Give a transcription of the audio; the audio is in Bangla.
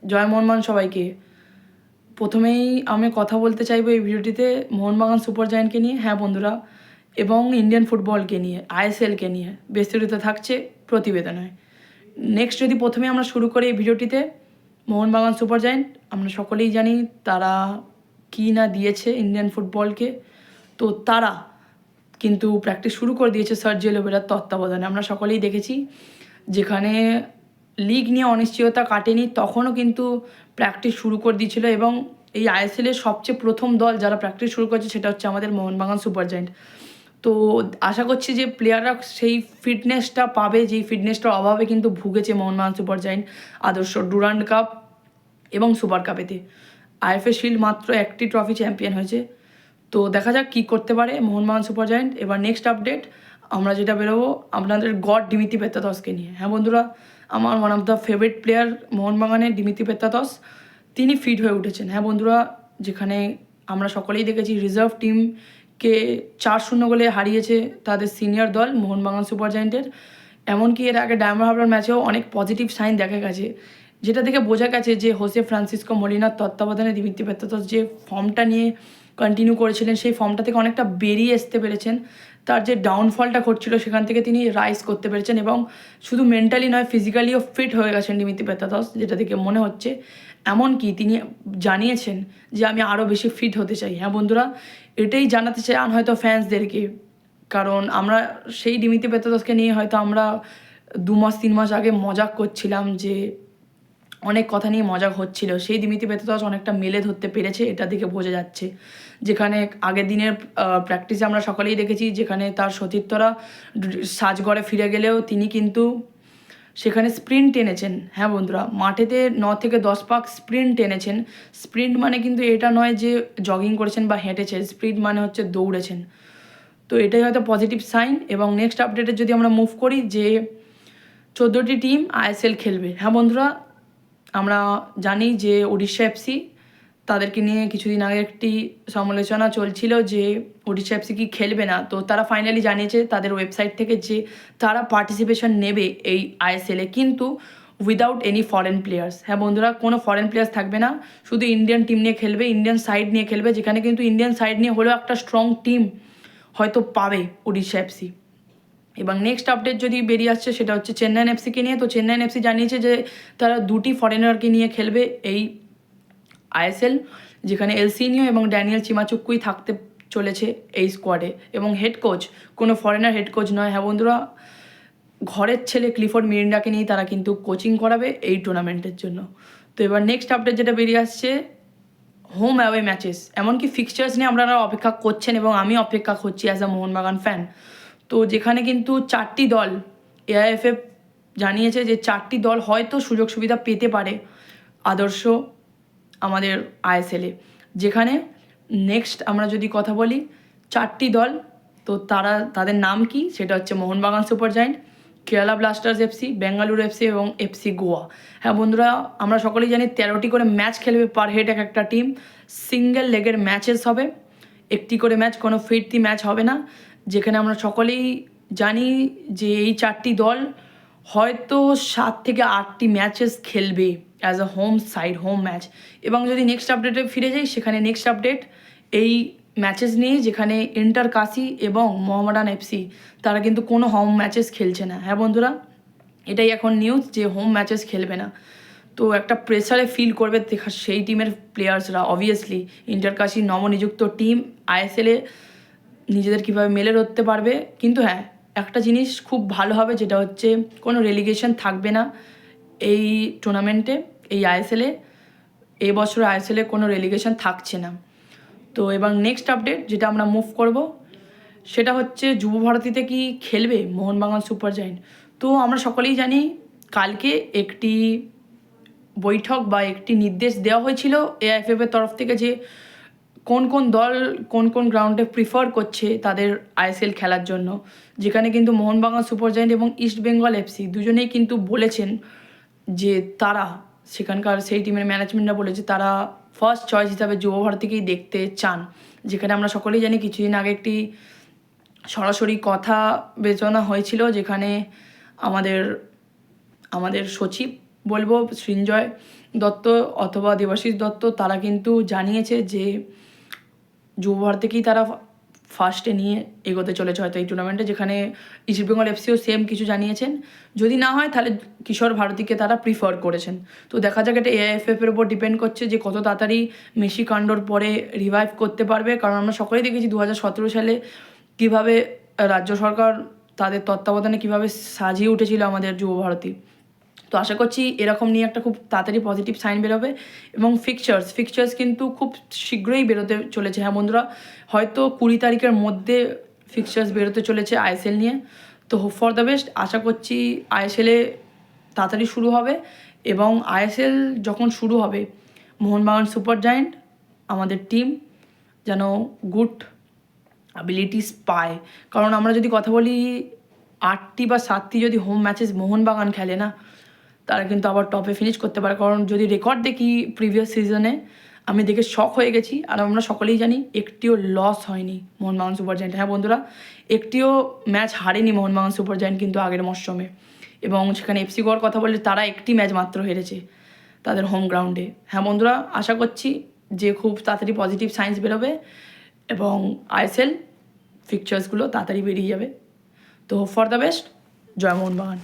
জয় মোহনবাগান সবাইকে। প্রথমেই আমি কথা বলতে চাইবো এই ভিডিওটিতে মোহনবাগান সুপার জায়ান্টকে নিয়ে, হ্যাঁ বন্ধুরা, এবং ইন্ডিয়ান ফুটবলকে নিয়ে, আইএসএলকে নিয়ে বিস্তারিত থাকছে প্রতিবেদনে। নেক্সট যদি প্রথমে আমরা শুরু করি এই ভিডিওটিতে, মোহনবাগান সুপার জায়ান্ট আমরা সকলেই জানি তারা কী না দিয়েছে ইন্ডিয়ান ফুটবলকে। তো তারা কিন্তু প্র্যাকটিস শুরু করে দিয়েছে সার্জিও লিওবেরার তত্ত্বাবধানে। আমরা সকলেই দেখেছি, যেখানে লিগ নিয়ে অনিশ্চয়তা কাটেনি তখনও কিন্তু প্র্যাকটিস শুরু করে দিয়েছিল। এবং এই আইএসএলের সবচেয়ে প্রথম দল যারা প্র্যাকটিস শুরু করেছে সেটা হচ্ছে আমাদের মোহনবাগান সুপার জায়ান্ট। তো আশা করছি যে প্লেয়াররা সেই ফিটনেসটা পাবে, যেই ফিটনেসটার অভাবে কিন্তু ভুগেছে মোহনবাগান সুপার জায়ান্ট আদর্শ ডুরান্ড কাপ এবং সুপার কাপেতে। আইএফএ শিল্ড মাত্র একটি ট্রফি চ্যাম্পিয়ন হয়েছে। তো দেখা যাক কী করতে পারে মোহনবাগান সুপার জায়ান্ট। এবার নেক্সট আপডেট আমরা যেটা বেরোবো আপনাদের গড দিমিত্রি পেত্রাতসকে নিয়ে। হ্যাঁ বন্ধুরা, আমার one of the favourite player মোহনবাগানের দিমিত্রি পেত্রাতস, তিনি ফিট হয়ে উঠেছেন। হ্যাঁ বন্ধুরা, যেখানে আমরা সকলেই দেখেছি রিজার্ভ টিমকে 4-0 গোলে হারিয়েছে তাদের সিনিয়র দল মোহনবাগান সুপার জায়ান্টের। এমনকি এর আগে ডায়মন্ড হারবার ম্যাচেও অনেক পজিটিভ সাইন দেখা গেছে, যেটা থেকে বোঝা গেছে যে হোসে ফ্রান্সিসকো মলিনার তত্ত্বাবধানে দিমিত্রি পেত্রাতস যে ফর্মটা নিয়ে কন্টিনিউ করেছিলেন সেই ফর্মটা থেকে অনেকটা বেরিয়ে আসতে পেরেছেন। তার যে ডাউনফলটা ঘটছিল সেখান থেকে তিনি রাইজ করতে পেরেছেন এবং শুধু মেন্টালি নয় ফিজিক্যালিও ফিট হয়ে গেছেন দিমিত্রি পেত্রাতস, যেটা থেকে মনে হচ্ছে। এমনকি তিনি জানিয়েছেন যে আমি আরও বেশি ফিট হতে চাই। হ্যাঁ বন্ধুরা, এটাই জানাতে চান হয়তো ফ্যান্সদেরকে, কারণ আমরা সেই দিমিত্রি পেত্রাতসকে নিয়ে হয়তো আমরা 2-3 মাস আগে মজাক করছিলাম, যে অনেক কথা নিয়ে মজা হচ্ছিল। সেই দিমিত্রি পেত্রাতস অনেকটা মেলে ধরতে পেরেছে, এটা দেখে বোঝা যাচ্ছে। যেখানে আগের দিনের প্র্যাকটিসে আমরা সকলেই দেখেছি, যেখানে তার সতীর্থরা সাজঘরে ফিরে গেলেও তিনি কিন্তু সেখানে স্প্রিন্ট টেনেছেন। হ্যাঁ বন্ধুরা, মাঠেতে 9 থেকে 10 পাক স্প্রিন্ট টেনেছেন। স্প্রিন্ট মানে কিন্তু এটা নয় যে জগিং করেছেন বা হেঁটেছেন, স্প্রিন্ট মানে হচ্ছে দৌড়েছেন। তো এটাই হয়তো পজিটিভ সাইন। এবং নেক্সট আপডেটে যদি আমরা মুভ করি, যে 14টি টিম আইএসএল খেলবে। হ্যাঁ বন্ধুরা, আমরা জানি যে উড়িষ্যা এফসি, তাদেরকে নিয়ে কিছুদিন আগে একটি সমালোচনা চলছিল যে উড়িষ্যা এফসি কি খেলবে না। তো তারা ফাইনালি জানিয়েছে তাদের ওয়েবসাইট থেকে যে তারা পার্টিসিপেশন নেবে এই আইএসএলে, কিন্তু উইদাউট এনি ফরেন প্লেয়ার্স। হ্যাঁ বন্ধুরা, কোনো ফরেন প্লেয়ার্স থাকবে না, শুধু ইন্ডিয়ান টিম নিয়ে খেলবে, ইন্ডিয়ান সাইড নিয়ে খেলবে। যেখানে কিন্তু ইন্ডিয়ান সাইড নিয়ে হলেও একটা স্ট্রং টিম হয়তো পাবে উড়িষ্যা এফসি। এবং নেক্সট আপডেট যদি বেরিয়ে আসছে সেটা হচ্ছে চেন্নাইন এফসিকে নিয়ে। তো চেন্নাইন এফসি জানিয়েছে যে তারা 2টি ফরেনারকে নিয়ে খেলবে এই আইএসএল, যেখানে এলসিনিও এবং ড্যানিয়েল চিমাচুক্কুই থাকতে চলেছে এই স্কোয়াডে। এবং হেড কোচ কোনো ফরেনার হেড কোচ নয়। হ্যাঁ বন্ধুরা, ঘরের ছেলে ক্লিফোর্ড মিরিন্ডাকে নিয়ে তারা কিন্তু কোচিং করাবে এই টুর্নামেন্টের জন্য। তো এবার নেক্সট আপডেট যেটা বেরিয়ে আসছে, হোম অ্যাওয়ে ম্যাচেস, এমনকি ফিক্সচার্স নিয়ে আপনারা অপেক্ষা করছেন এবং আমি অপেক্ষা করছি অ্যাজ আ মোহনবাগান ফ্যান। তো যেখানে কিন্তু 4টি দল, এআইএফএফ জানিয়েছে যে 4টি দল হয়তো সুযোগ সুবিধা পেতে পারে আদর্শ আমাদের আইএসএলে। যেখানে নেক্সট আমরা যদি কথা বলি 4টি দল, তো তাদের নাম কি সেটা হচ্ছে Mohun Bagan super giant, Kerala Blasters FC, Bengaluru FC এবং এফসি গোয়া। হ্যাঁ বন্ধুরা, আমরা সকলেই জানি 13টি করে ম্যাচ খেলবে পার হেড একটা টিম। সিঙ্গেল লেগের ম্যাচেস হবে, একটি করে ম্যাচ, কোনো ফিরতি ম্যাচ হবে না। যেখানে আমরা সকলেই জানি যে এই 4টি দল হয়তো 7 থেকে 8টি ম্যাচেস খেলবে as a home side, home match. এবং যদি নেক্সট আপডেটে ফিরে যাই, সেখানে নেক্সট আপডেট এই ম্যাচেস নিয়ে, যেখানে ইন্টার কাশি এবং মোহামেডান এফসি তারা কিন্তু কোনো হোম ম্যাচেস খেলছে না। হ্যাঁ বন্ধুরা, এটাই এখন নিউজ যে হোম ম্যাচেস খেলবে না। তো একটা প্রেসারে ফিল করবে দেখা সেই টিমের প্লেয়ার্সরা। অবভিয়াসলি ইন্টার কাশি নবনিযুক্ত টিম আইএসএলে নিজেদের কীভাবে মেলে ধরতে পারবে। কিন্তু হ্যাঁ, একটা জিনিস খুব ভালো হবে, যেটা হচ্ছে কোনো রেলিগেশন থাকবে না এই টুর্নামেন্টে, এই আইএসএলে। এই বছর আইএসএলে কোনো রেলিগেশন থাকছে না। তো এবার নেক্সট আপডেট যেটা আমরা মুভ করব, সেটা হচ্ছে যুব ভারতীতে কি খেলবে মোহনবাগান সুপার জায়ান্ট। তো আমরা সকলেই জানি কালকে একটি বৈঠক বা একটি নির্দেশ দেওয়া হয়েছিল এআইএফএফের তরফ থেকে, যে কোন কোন দল কোন কোন গ্রাউন্ডে প্রিফার করছে তাদের আইএসএল খেলার জন্য। যেখানে কিন্তু মোহনবাগান সুপার জায়ান্ট এবং ইস্ট বেঙ্গল এফসি দুজনেই কিন্তু বলেছেন যে তারা, সেখানকার সেই টিমের ম্যানেজমেন্টরা বলেছে তারা ফার্স্ট চয়েস হিসাবে যুব ভারতীকেই দেখতে চান। যেখানে আমরা সকলেই জানি কিছুদিন আগে একটি সরাসরি কথা বিবেচনা হয়েছিল, যেখানে আমাদের সচিব বলবো সৃঞ্জয় দত্ত অথবা দেবাশিস দত্ত তারা কিন্তু জানিয়েছে যে যুব ভারতীকেই তারা ফার্স্টে নিয়ে এগোতে চলেছে হয়তো এই টুর্নামেন্টে, যেখানে ইস্টবেঙ্গল এফসিও সেম কিছু জানিয়েছেন। যদি না হয় তাহলে কিশোর ভারতীকে তারা প্রিফার করেছেন। তো দেখা যাক, এটা AIFF এর উপর ডিপেন্ড করছে যে কত তাড়াতাড়ি মেসি কাণ্ডর পরে রিভাইভ করতে পারবে। কারণ আমরা সকলেই দেখেছি 2017 সালে কীভাবে রাজ্য সরকার তাদের তত্ত্বাবধানে কীভাবে সাজিয়ে উঠেছিল আমাদের যুব ভারতী। তো আশা করছি এরকম নিয়ে একটা খুব তাড়াতাড়ি পজিটিভ সাইন বেরোবে। এবং ফিকচার্স কিন্তু খুব শীঘ্রই বেরোতে চলেছে। হ্যাঁ বন্ধুরা, হয়তো 20 তারিখের মধ্যে ফিকচার্স বেরোতে চলেছে ISL নিয়ে। তো হোপ ফর দ্য বেস্ট। আশা করছি ISL তাড়াতাড়ি শুরু হবে, এবং ISL যখন শুরু হবে মোহনবাগান সুপার জায়েন্ট আমাদের টিম যেন গুড অ্যাবিলিটিস পায়। কারণ আমরা যদি কথা বলি 8টি বা 7টি যদি হোম ম্যাচেস মোহনবাগান খেলে না, তারা কিন্তু আবার টপে ফিনিশ করতে পারে। কারণ যদি রেকর্ড দেখি প্রিভিয়াস সিজনে, আমি দেখে শক হয়ে গেছি। আর আমরা সকলেই জানি একটিও লস হয়নি মোহনবাগান সুপার জায়েন্ট। হ্যাঁ বন্ধুরা, একটিও ম্যাচ হারেনি মোহনবাগান সুপার জায়েন্ট কিন্তু আগের মরশুমে। এবং সেখানে FC গোয়ার কথা বললে তারা একটি ম্যাচ মাত্র হেরেছে তাদের হোম গ্রাউন্ডে। হ্যাঁ বন্ধুরা, আশা করছি যে খুব তাড়াতাড়ি পজিটিভ সাইন্স বেরোবে এবং ISL ফিকচার্সগুলো তাড়াতাড়ি বেরিয়ে যাবে। তো hope for the best. Joy Mohun Bagan.